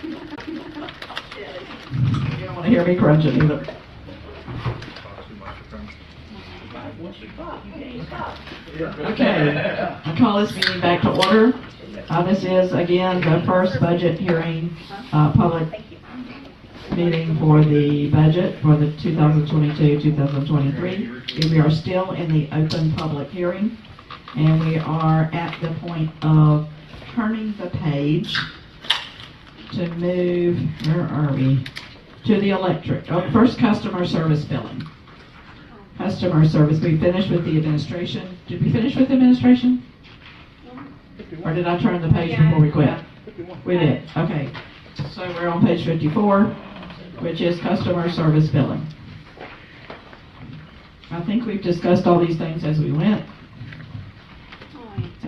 You don't want to hear me crunching either. Okay, I call this meeting back to order. This is, again, the first budget hearing, public meeting for the budget for the 2022-2023. We are still in the open public hearing, and we are at the point of turning the page to move, where are we? To the electric. Oh, first, customer service billing. Customer service. We finished with the administration. Did we finish with the administration? Or did I turn the page before we quit? We did. Okay. So we're on page 54, which is customer service billing. I think we've discussed all these things as we went.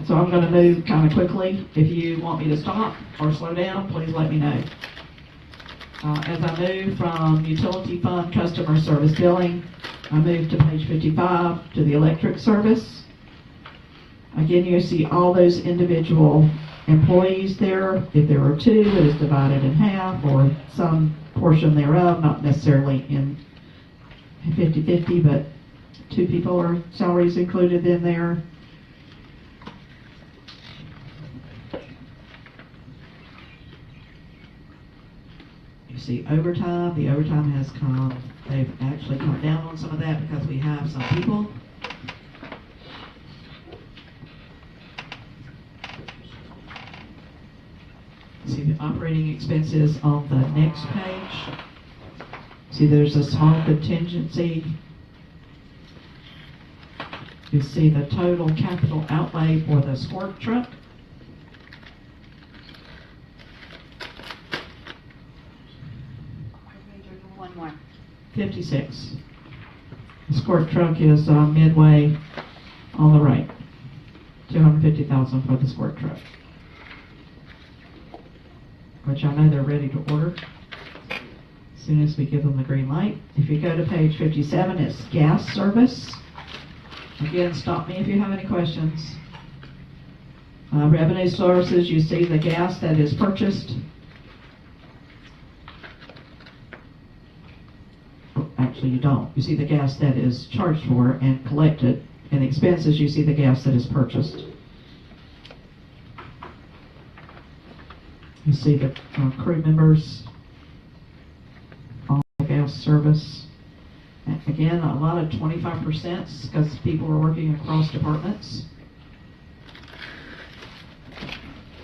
So I'm going to move kind of quickly. If you want me to stop or slow down, please let me know. As I move from utility fund customer service billing, I move to page 55 to the electric service. Again, you see all those individual employees there. If there are two, it is divided in half or some portion thereof, not necessarily in 50-50, but two people are salaries included in there. You see overtime. The overtime has come. They've actually come down on some of that because we have some people. See the operating expenses on the next page. See there's a small contingency. You see the total capital outlay for the squirt truck. One more. 56. The squirt truck is midway on the right. $250,000 for the squirt truck, which I know they're ready to order as soon as we give them the green light. If you go to page 57, it's gas service. Again, stop me if you have any questions. Revenue sources, you see the gas that is purchased. Actually, you don't. You see the gas that is charged for and collected. And expenses, you see the gas that is purchased. You see the crew members on the gas service. And again, a lot of 25% because people are working across departments,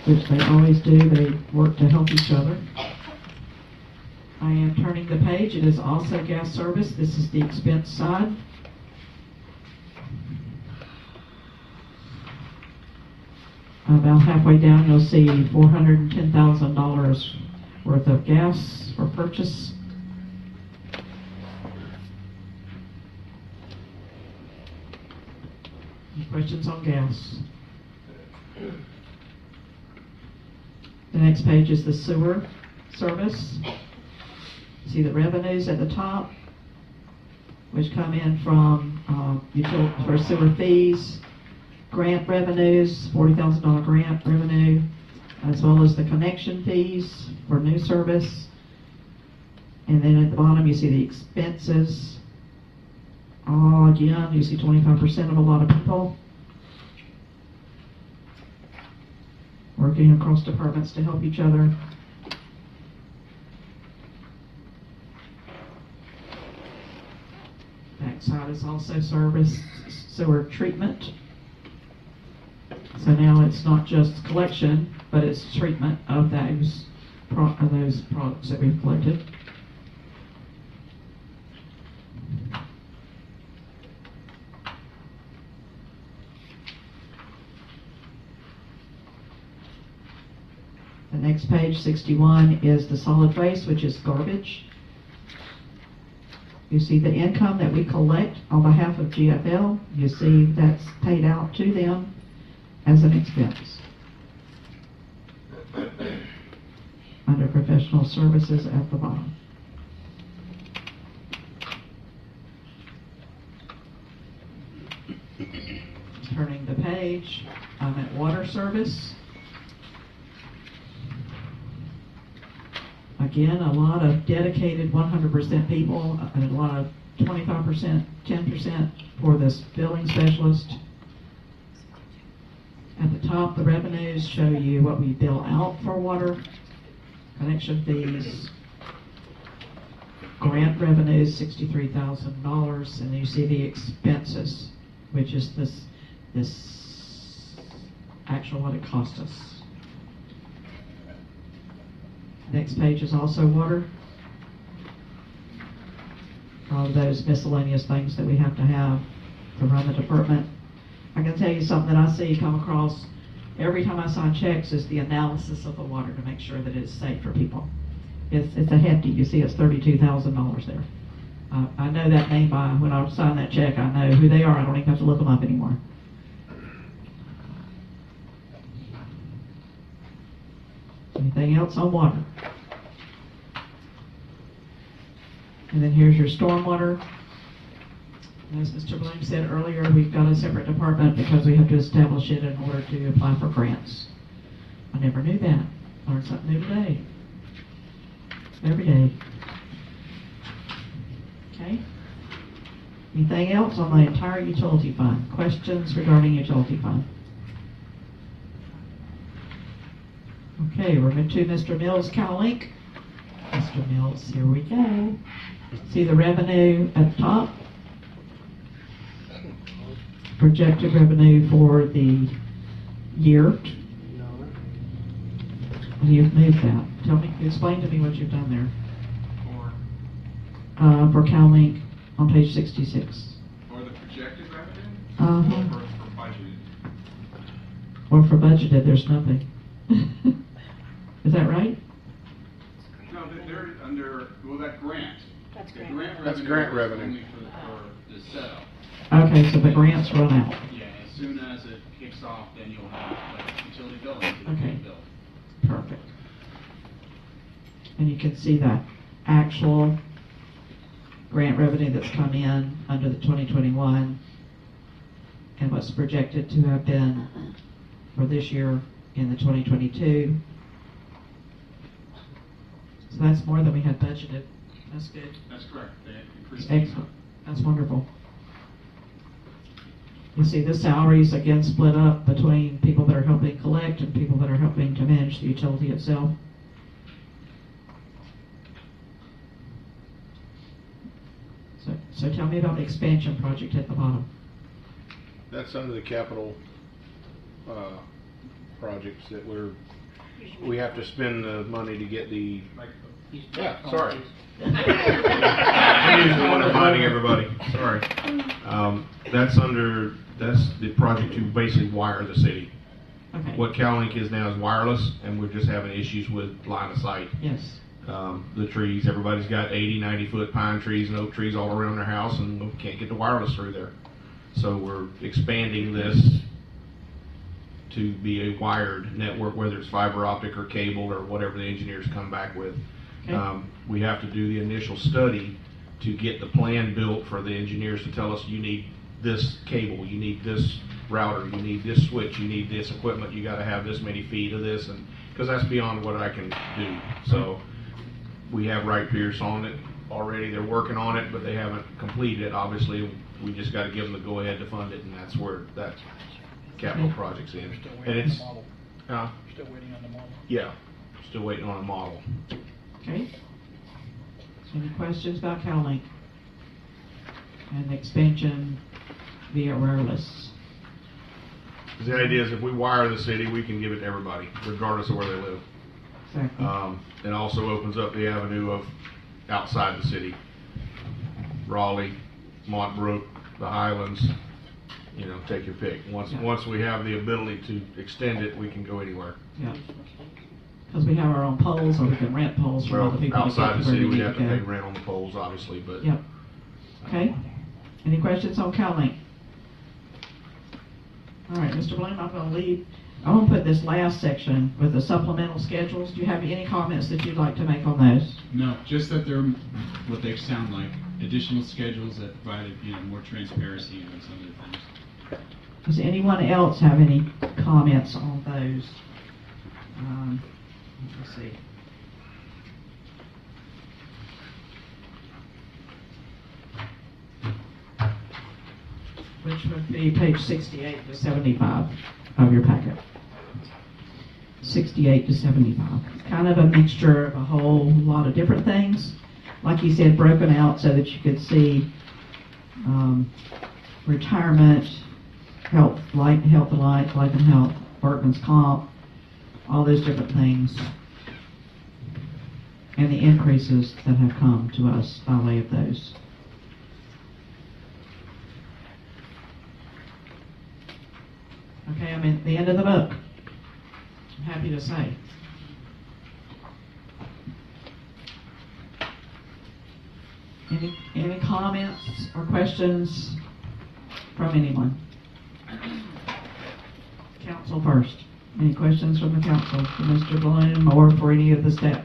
which they always do. They work to help each other. I am turning the page. It is also gas service. This is the expense side. About halfway down, you'll see $410,000 worth of gas for purchase. Any questions on gas? The next page is the sewer service. See the revenues at the top, which come in from for sewer fees, grant revenues, $40,000 grant revenue, as well as the connection fees for new service. And then at the bottom, you see the expenses. Again, you see 25% of a lot of people working across departments to help each other. Backside is also service sewer treatment. So now it's not just collection, but it's treatment of those products that we've collected. The next page, 61, is the solid waste, which is garbage. You see the income that we collect on behalf of GFL. You see that's paid out to them as an expense. Under professional services at the bottom. Turning the page, I'm at water service. Again, a lot of dedicated 100% people, and a lot of 25%, 10% for this billing specialist. At the top, the revenues show you what we bill out for water, connection fees, grant revenues, $63,000, and you see the expenses, which is this actual what it cost us. Next page is also water. All of those miscellaneous things that we have to have to run the department. I can tell you something that I see come across every time I sign checks is the analysis of the water to make sure that it's safe for people. It's a hefty. You see, it's $32,000 there. I know that name by when I sign that check. I know who they are. I don't even have to look them up anymore. Anything else on water? And then here's your stormwater. As Mr. Bloom said earlier, we've got a separate department because we have to establish it in order to apply for grants. I never knew that. Learned something new today. Every day. Okay. Anything else on the entire utility fund? Questions regarding utility fund? Okay, we're going to Mr. Mills' CalLink. Mr. Mills, here we go. See the revenue at the top? Projected revenue for the year. You've moved that. Tell me, explain to me what you've done there. For CalLink on page 66. For the projected revenue? Uh-huh. Or for budgeted? Or for budgeted, there's nothing. Is that right? No, they're under, well, that grant. That's The grant. grant That's revenue grant is revenue. only for the setup. Okay, so the grants run out. Yeah, as soon as it kicks off, then you'll have like utility billing. Okay. Bill. Perfect. And you can see that actual grant revenue that's come in under the 2021 and what's projected to have been for this year in the 2022. So that's more than we had budgeted. That's good. That's correct. They increased the Excellent. amount. That's wonderful. You see the salaries again split up between people that are helping collect and people that are helping to manage the utility itself. So tell me about the expansion project at the bottom. That's under the capital projects that we have to spend the money to get the. Yeah, sorry. I'm usually the one reminding everybody. Sorry. That's the project to basically wire the city. Okay. What CalLink is now is wireless, and we're just having issues with line of sight. Yes. The trees, everybody's got 80, 90-foot pine trees and oak trees all around their house, and we can't get the wireless through there. So we're expanding this to be a wired network, whether it's fiber optic or cable or whatever the engineers come back with. Okay. We have to do the initial study to get the plan built for the engineers to tell us you need this cable, you need this router, you need this switch, you need this equipment, you got to have this many feet of this, and because that's beyond what I can do. So we have Wright Pierce on it already. They're working on it, but they haven't completed it. Obviously, we just got to give them the go-ahead to fund it, and that's where that capital project's in. And it's Still waiting on the model. yeah, still waiting on a model. Okay. Any questions about CalLink and the expansion via wireless? The idea is if we wire the city, we can give it to everybody, regardless of where they live. Exactly. It also opens up the avenue of outside the city. Raleigh, Montbrook, the Highlands, you know, take your pick. Once we have the ability to extend it, we can go anywhere. Yeah. Because we have our own poles, or we can rent poles from Well, other people. outside the to get city, where we need have to go. pay rent on the poles, obviously, but. Yep. Okay. Any questions on CalLink? All right, Mr. Bloom, I'm going to leave. I'm going to put this last section with the supplemental schedules. Do you have any comments that you'd like to make on those? No, just that they're what they sound like. Additional schedules that provided, more transparency on some of the things. Does anyone else have any comments on those? Let's see. which would be page 68 to 75 of your packet. 68 to 75. It's kind of a mixture of a whole lot of different things. Like you said, broken out so that you could see retirement, health and life and health, workman's comp, all those different things, and the increases that have come to us by way of those. Okay, I'm at the end of the book. I'm happy to say. Any comments or questions from anyone? Council first. Any questions from the council for Mr. Bloom or for any of the staff?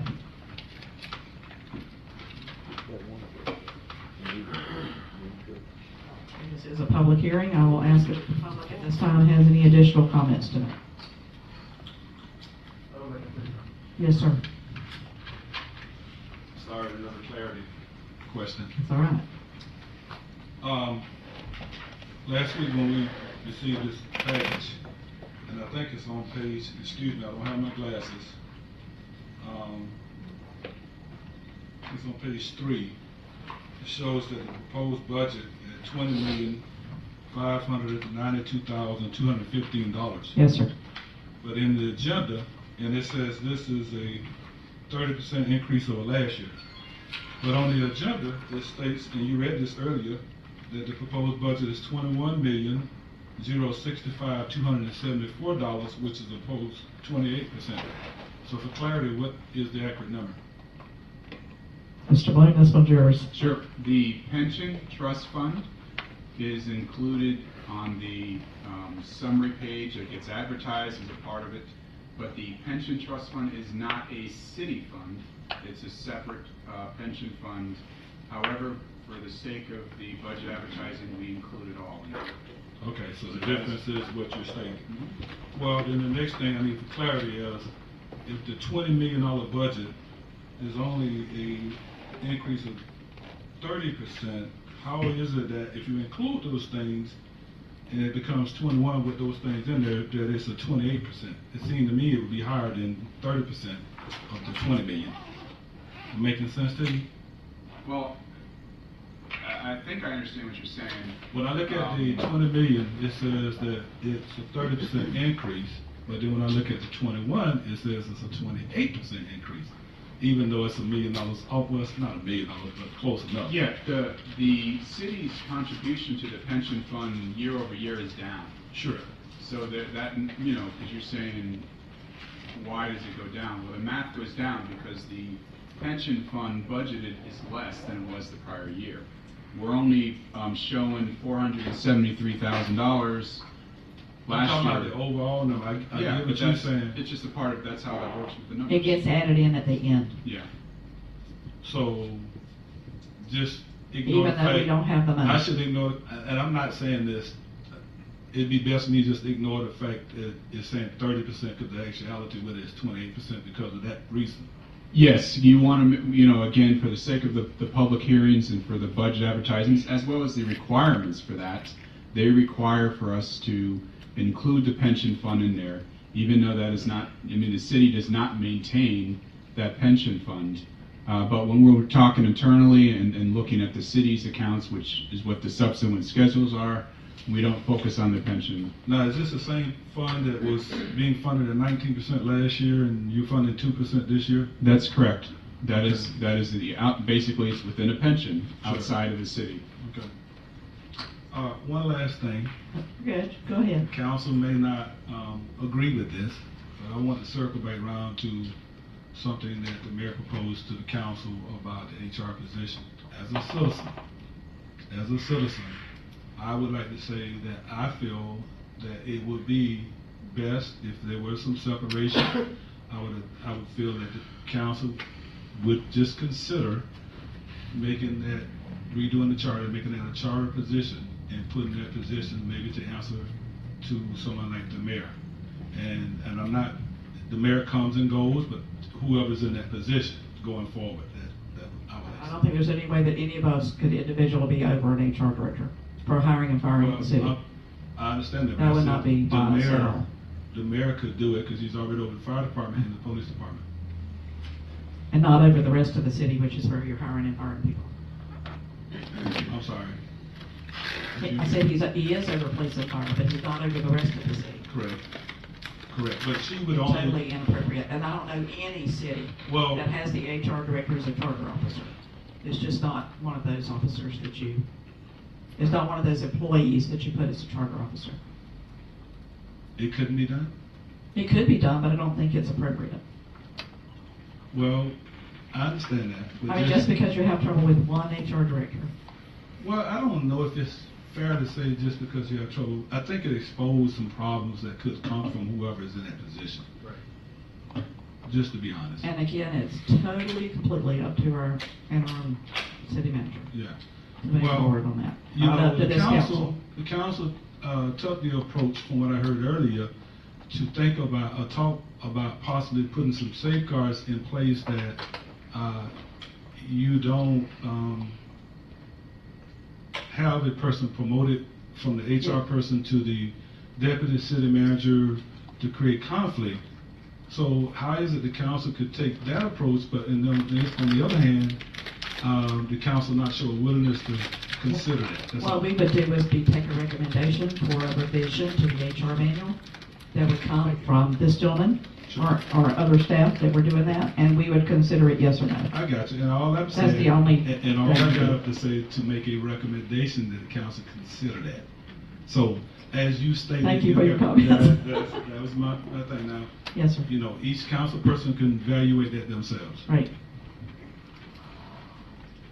This is a public hearing. I will ask if the public at this time has any additional comments to make. Yes, sir. Sorry, another clarity question. It's all right. Last week when we received this package, and I think it's on page, excuse me, I don't have my glasses. It's on page 3. It shows that the proposed budget at $20,592,215. Yes, sir. But in the agenda, and it says this is a 30% increase over last year. But on the agenda, it states, and you read this earlier, that the proposed budget is $21,065,274, which is opposed 28%. So for clarity, what is the accurate number? Mr. Bloom, this one's yours. Sure. The pension trust fund is included on the summary page. It gets advertised as a part of it. But the pension trust fund is not a city fund. It's a separate pension fund. However, for the sake of the budget advertising, we include it all in it. Okay, so the difference is what you're saying. Well, then the next thing I need for clarity is, if the $20 million budget is only an increase of 30%, how is it that if you include those things and it becomes 21 with those things in there, that it's a 28%? It seemed to me it would be higher than 30% of the 20 million. Making sense to you? Well, I think I understand what you're saying. When I look at the 20 million, it says that it's a 30% increase, but then when I look at the 21, it says it's a 28% increase, even though it's $1 million off. Well, it's not $1 million, but close enough. Yeah, the city's contribution to the pension fund year over year is down. Sure. So that you know, because you're saying, why does it go down? Well, the math goes down because the pension fund budgeted is less than it was the prior year. We're only showing $473,000 last I'm talking year. about the overall number. I Yeah, get but what you're saying. it's just a part of, that's how that works with the numbers. It gets added in at the end, Yeah. So, just ignore even the though we fact. don't have the I money. should ignore, and I'm not saying this, it'd be best for me just ignore the fact that it's saying 30% because the actuality with it is 28% because of that reason. Yes, you want to, you know, again, for the sake of the public hearings and for the budget advertisements, as well as the requirements for that, they require for us to include the pension fund in there, even though that is not, I mean, the city does not maintain that pension fund. But when we're talking internally and looking at the city's accounts, which is what the subsequent schedules are, we don't focus on the pension. Now, is this the same fund that was being funded at 19% last year and you're funding 2% this year? That's correct. That is the basically it's within a pension outside of the city. Okay. One last thing. Good, go ahead. Council may not agree with this, but I want to circle back around to something that the mayor proposed to the council about the HR position. As a citizen, I would like to say that I feel that it would be best if there was some separation. I would feel that the council would just consider making that, redoing the charter, making that a charter position, and putting that position maybe to answer to someone like the mayor. And I'm not, the mayor comes and goes, but whoever's in that position going forward, that I would I don't think there's any way that any of us could individually be over an HR director. for hiring and firing in the city. I understand that. That but I would said not be the by mayor. itself. The mayor could do it because he's already over the fire department and the police department. And not over the rest of the city, which is where you're hiring and firing people. I'm sorry. I said he is over police and fire, but he's not over the rest of the city. Correct. But she would only. Totally inappropriate, and I don't know any city Well- that has the HR director as a charter officer. It's just not one of those officers that you, it's not one of those employees that you put as a charter officer. It couldn't be done? It could be done, but I don't think it's appropriate. Well, I understand that. But I mean, just because you have trouble with one HR director. Well, I don't know if it's fair to say just because you have trouble. I think it exposed some problems that could come from whoever is in that position. Right. Just to be honest. And again, it's totally, completely up to our interim city manager Yeah. to move Well, forward on that. You Not up know, to the this council took the approach, from what I heard earlier, to think about, talk about possibly putting some safeguards in place that you don't have a person promoted from the HR person to the deputy city manager to create conflict. So how is it the council could take that approach, but on the other hand, the council not show a willingness to consider that? That's What all. we would do is take a recommendation for a revision to the HR manual that would come from this gentleman or other staff that were doing that, and we would consider it yes or no. I got you, and all I'm saying. the only And all I thing. got up to say, to make a recommendation that the council consider that. So, as you stated. Thank you for your that- comments. That was my thing now. Yes, sir. You know, each council person can evaluate that themselves. Right.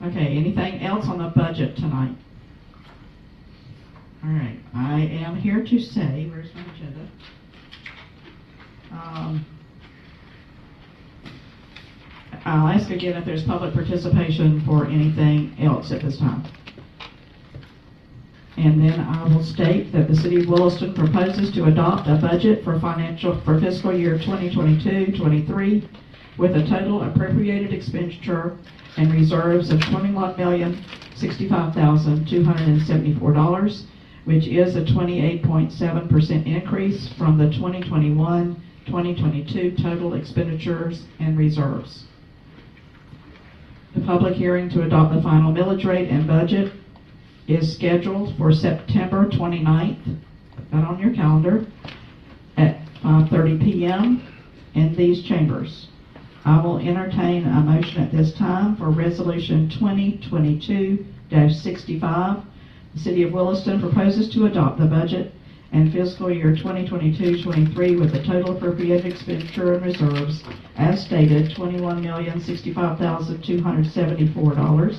Okay, anything else on the budget tonight? All right, I am here to say, where's my agenda? I'll ask again if there's public participation for anything else at this time. And then I will state that the City of Williston proposes to adopt a budget for fiscal year 2022-23 with a total appropriated expenditure and reserves of $21,065,274, which is a 28.7% increase from the 2021-2022 total expenditures and reserves. The public hearing to adopt the final millage rate and budget is scheduled for September 29th, put that on your calendar, at 5:30 p.m. in these chambers. I will entertain a motion at this time for Resolution 2022-65. The City of Williston proposes to adopt the budget and fiscal year 2022-23 with a total appropriated expenditure and reserves as stated, $21,065,274,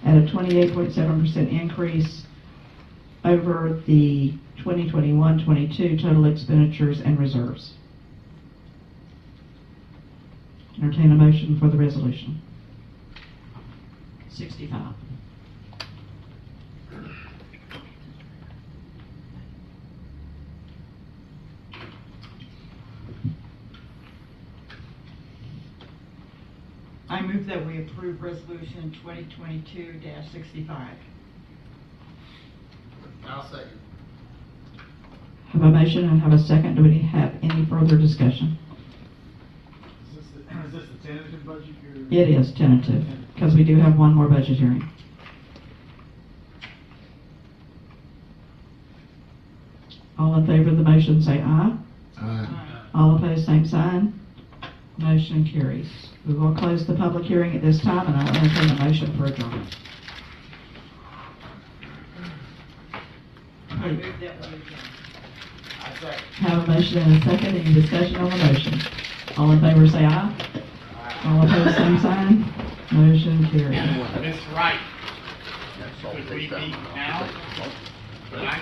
at a 28.7% increase over the 2021-22 total expenditures and reserves. Entertain a motion for the resolution. 65. I move that we approve Resolution 2022-65. I'll second. Have a motion and have a second. Do we have any further discussion? Is this the tentative budget you're? It is tentative, because we do have one more budget hearing. All in favor of the motion say aye. Aye. All opposed, same sign. Motion carries. We will close the public hearing at this time, and I will entertain a motion for adjournment. I move that we adjourn. I second. Have a motion and a second. Any discussion on the motion? All in favor say aye. All opposed, same sign. Motion carries. That's right. Could we meet now? Right?